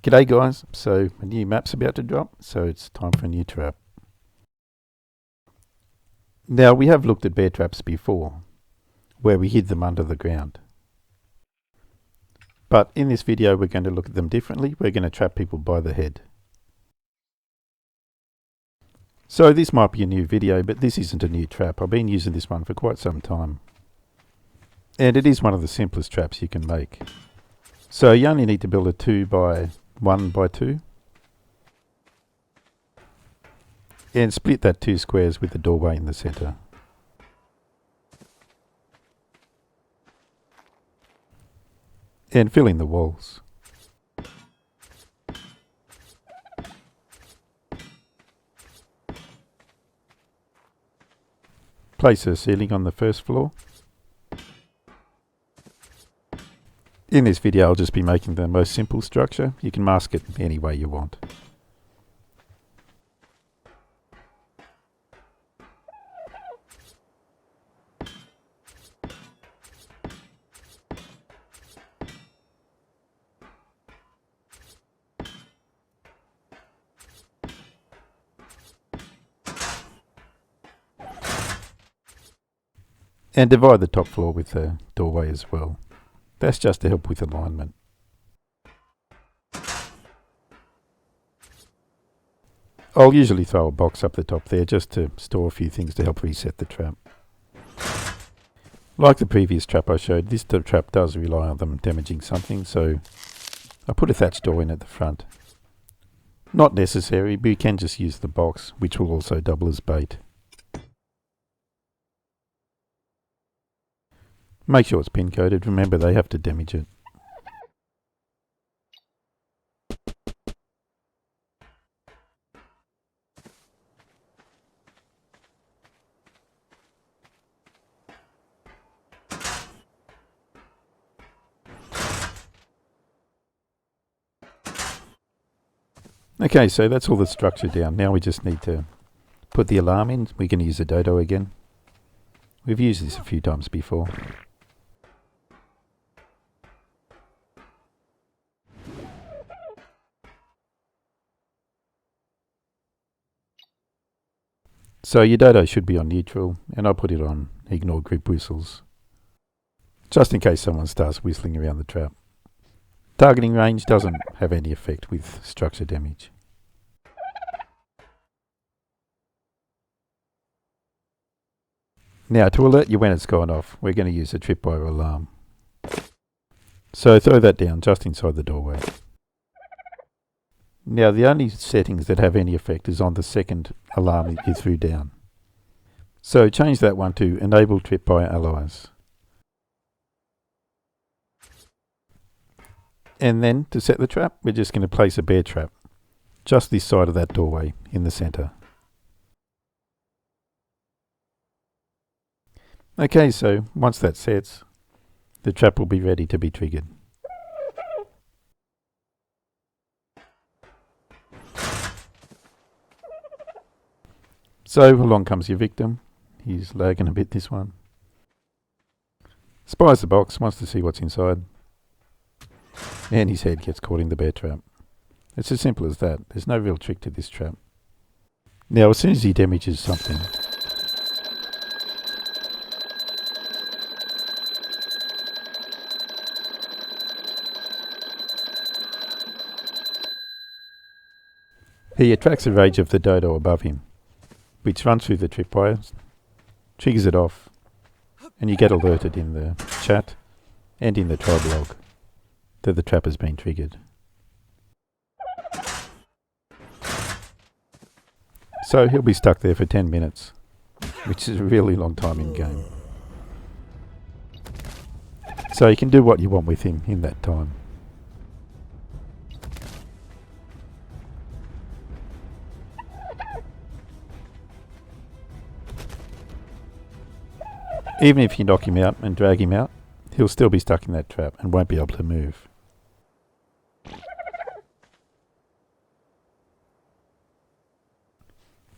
G'day guys, so a new map's about to drop, so it's time for a new trap. Now we have looked at bear traps before, where we hid them under the ground. But in this video we're going to look at them differently. We're going to trap people by the head. So this might be a new video, but this isn't a new trap. I've been using this one for quite some time. And it is one of the simplest traps you can make. So you only need to build a 2 by 1 by 2. And split that 2 squares with the doorway in the centre. And fill in the walls. Place a ceiling on the first floor. In this video I'll just be making the most simple structure. You can mask it any way you want. And divide the top floor with the doorway as well. That's just to help with alignment. I'll usually throw a box up the top there just to store a few things to help reset the trap. Like the previous trap I showed, this trap does rely on them damaging something, so I put a thatch door in at the front. Not necessary, but you can just use the box, which will also double as bait. Make sure it's pin coded. Remember, they have to damage it. Okay, so that's all the structure down. Now we just need to put the alarm in. We're going to use a dodo again. We've used this a few times before. So your dodo should be on neutral, and I'll put it on ignore grip whistles, just in case someone starts whistling around the trap. Targeting range doesn't have any effect with structure damage. Now to alert you when it's gone off, we're going to use a tripwire alarm. So throw that down just inside the doorway. Now the only settings that have any effect is on the second alarm that you threw down. So change that one to enable tripwire allies. And then to set the trap, we're just going to place a bear trap just this side of that doorway in the centre. Okay, so once that sets, the trap will be ready to be triggered. So along comes your victim. He's lagging a bit, this one. Spies the box, wants to see what's inside. And his head gets caught in the bear trap. It's as simple as that. There's no real trick to this trap. Now as soon as he damages something, he attracts the rage of the dodo above him, which runs through the tripwires, triggers it off, and you get alerted in the chat and in the tribe log that the trap has been triggered. So he'll be stuck there for 10 minutes, which is a really long time in game. So you can do what you want with him in that time. Even if you knock him out and drag him out, he'll still be stuck in that trap and won't be able to move.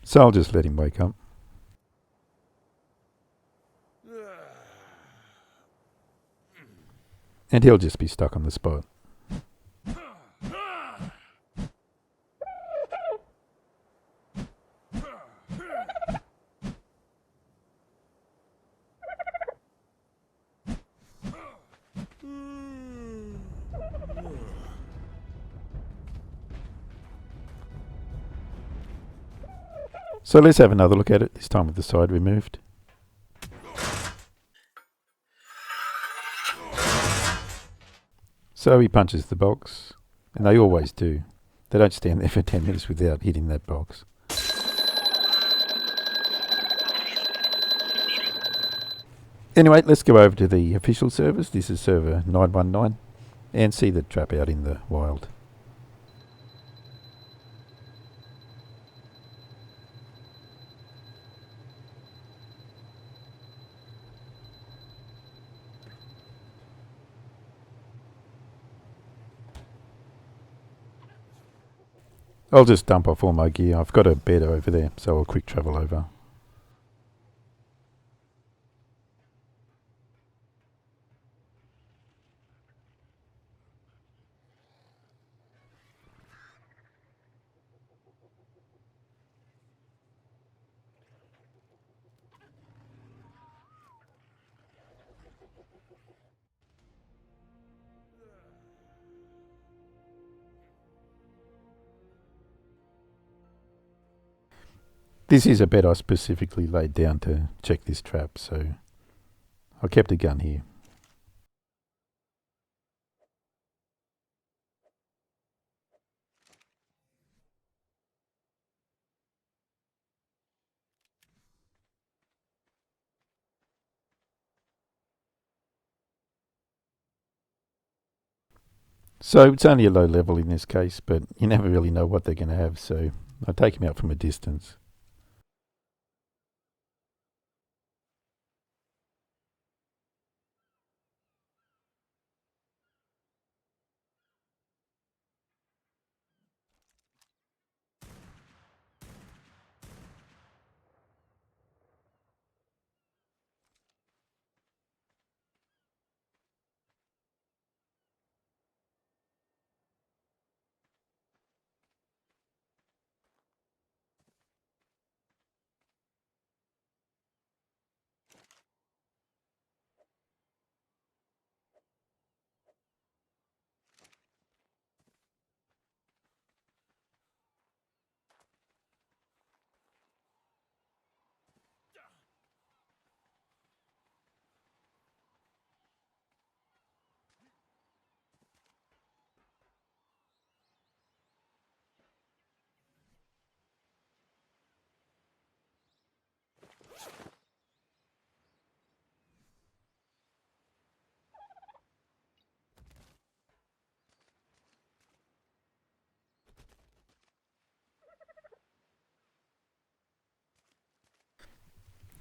So I'll just let him wake up. And he'll just be stuck on the spot. So let's have another look at it, this time with the side removed. So he punches the box, and they always do. They don't stand there for 10 minutes without hitting that box. Anyway, let's go over to the official servers. This is server 919, and see the trap out in the wild. I'll just dump off all my gear. I've got a bed over there, so I'll quick travel over. This is a bed I specifically laid down to check this trap, so I kept a gun here. So it's only a low level in this case, but you never really know what they're going to have, so I take them out from a distance.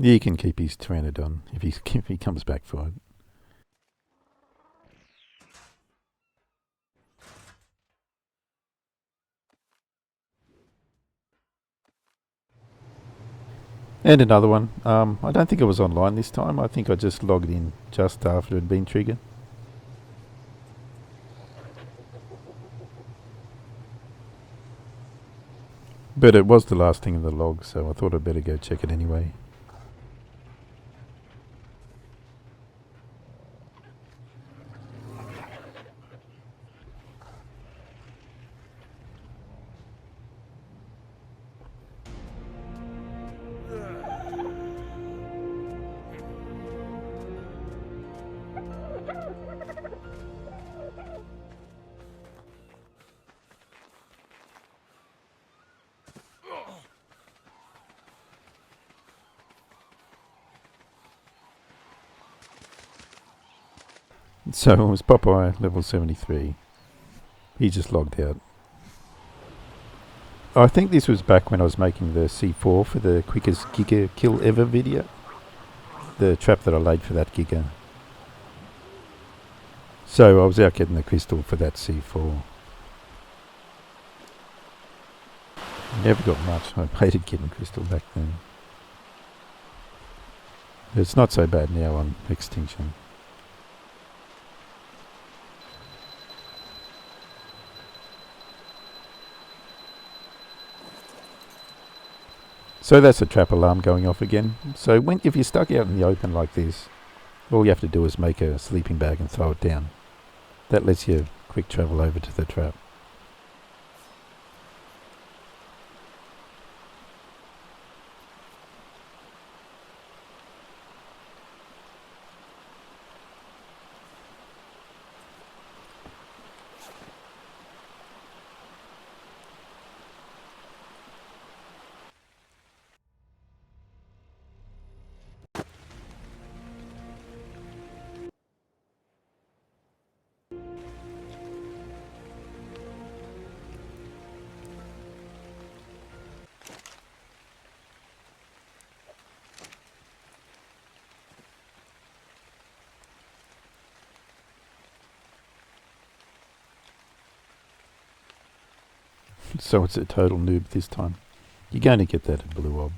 He can keep his Pteranodon if he comes back for it. And another one. I don't think I was online this time. I think I just logged in just after it had been triggered. But it was the last thing in the log, so I thought I'd better go check it anyway. So it was Popeye, level 73. He just logged out. I think this was back when I was making the C4 for the quickest Giga kill ever video. The trap that I laid for that Giga. So I was out getting the crystal for that C4. Never got much. I hated getting crystal back then. It's not so bad now on Extinction. So that's a trap alarm going off again. So if you're stuck out in the open like this, all you have to do is make a sleeping bag and throw it down. That lets you quick travel over to the trap. So it's a total noob this time. You're going to get that at Blue Ob.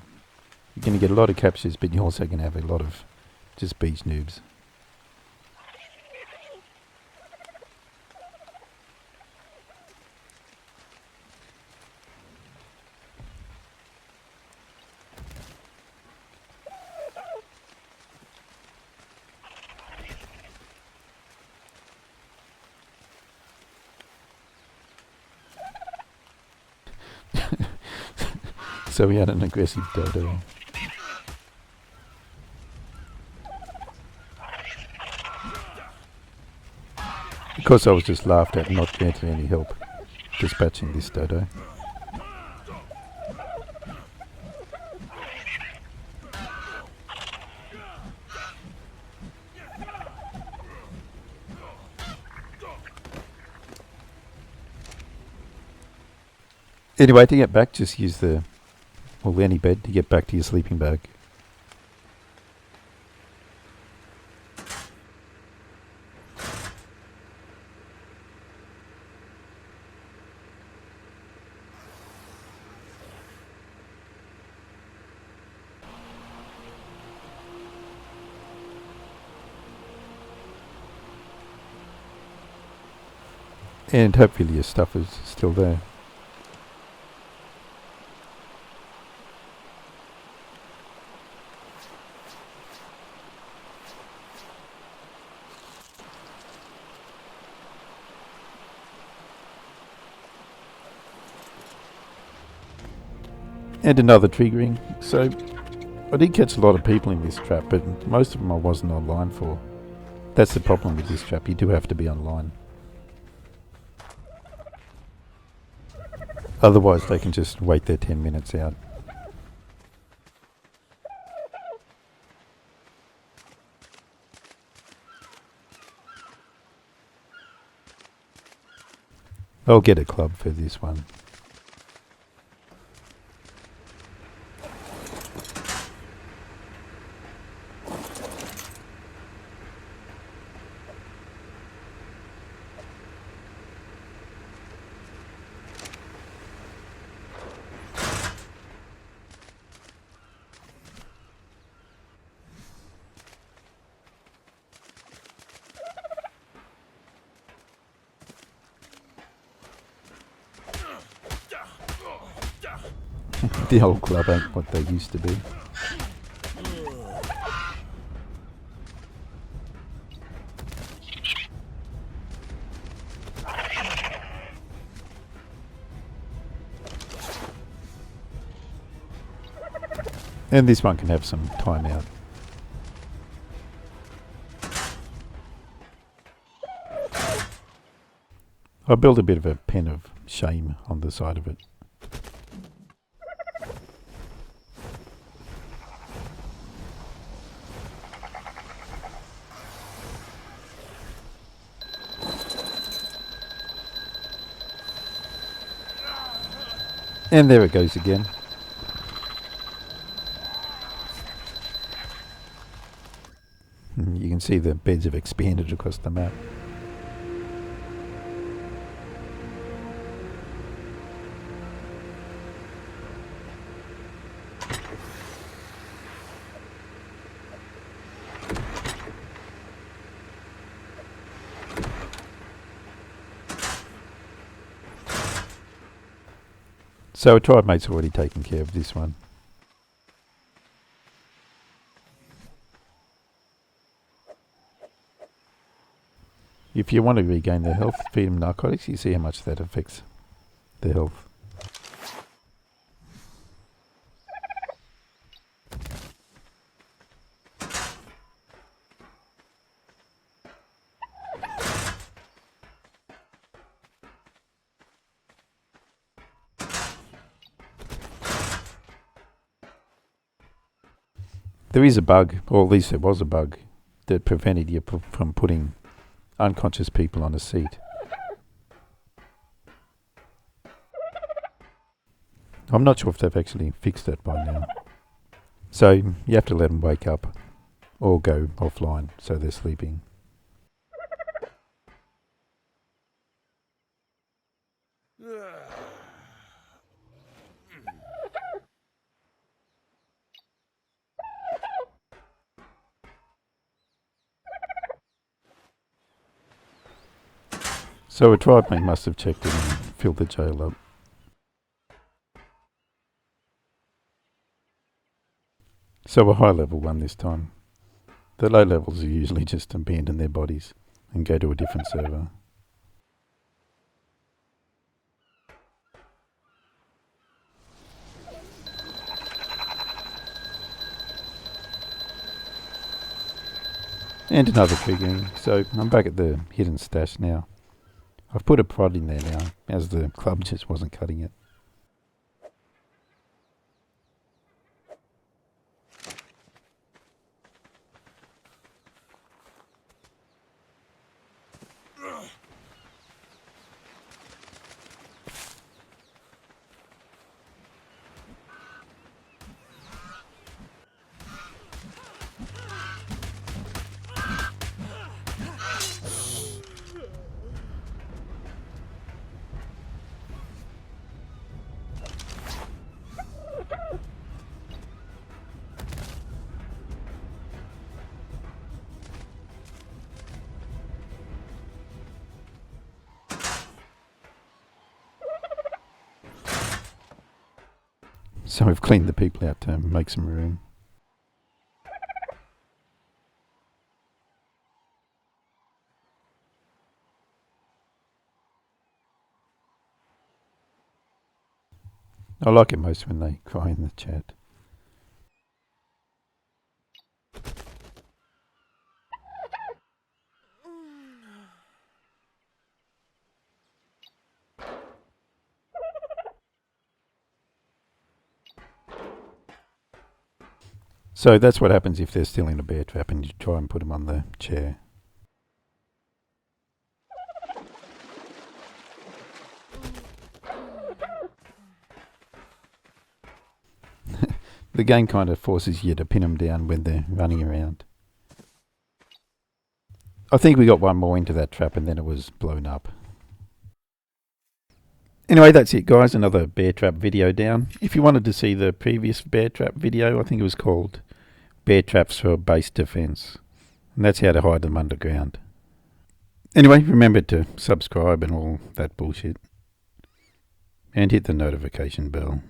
You're going to get a lot of captures, but you're also going to have a lot of just beach noobs. So we had an aggressive dodo. Of course, I was just laughed at and not granted any help dispatching this dodo. Anyway, to get back, just use any bed to get back to your sleeping bag. And hopefully your stuff is still there. And another triggering. So I did catch a lot of people in this trap, but most of them I wasn't online for. That's the problem with this trap, you do have to be online. Otherwise they can just wait their 10 minutes out. I'll get a club for this one. The old club ain't what they used to be. And this one can have some time out. I built a bit of a pen of shame on the side of it. And there it goes again. You can see the beds have expanded across the map. So a tribe mate's already taken care of this one. If you want to regain their health, feed them narcotics. You see how much that affects their health. There is a bug, or at least there was a bug, that prevented you from putting unconscious people on a seat. I'm not sure if they've actually fixed that by now. So you have to let them wake up or go offline so they're sleeping. So a tribemate must have checked in and filled the jail up. So a high level one this time. The low levels are usually just abandon their bodies and go to a different server. And another triggering, so I'm back at the hidden stash now. I've put a prod in there now, as the club just wasn't cutting it. So we've cleaned the people out to make some room. I like it most when they cry in the chat. So that's what happens if they're still in a bear trap and you try and put them on the chair. The game kind of forces you to pin them down when they're running around. I think we got one more into that trap and then it was blown up. Anyway, that's it guys, another bear trap video down. If you wanted to see the previous bear trap video, I think it was called Bear Traps for Base Defense. And that's how to hide them underground. Anyway, remember to subscribe and all that bullshit. And hit the notification bell.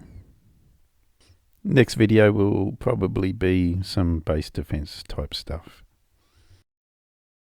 Next video will probably be some base defense type stuff.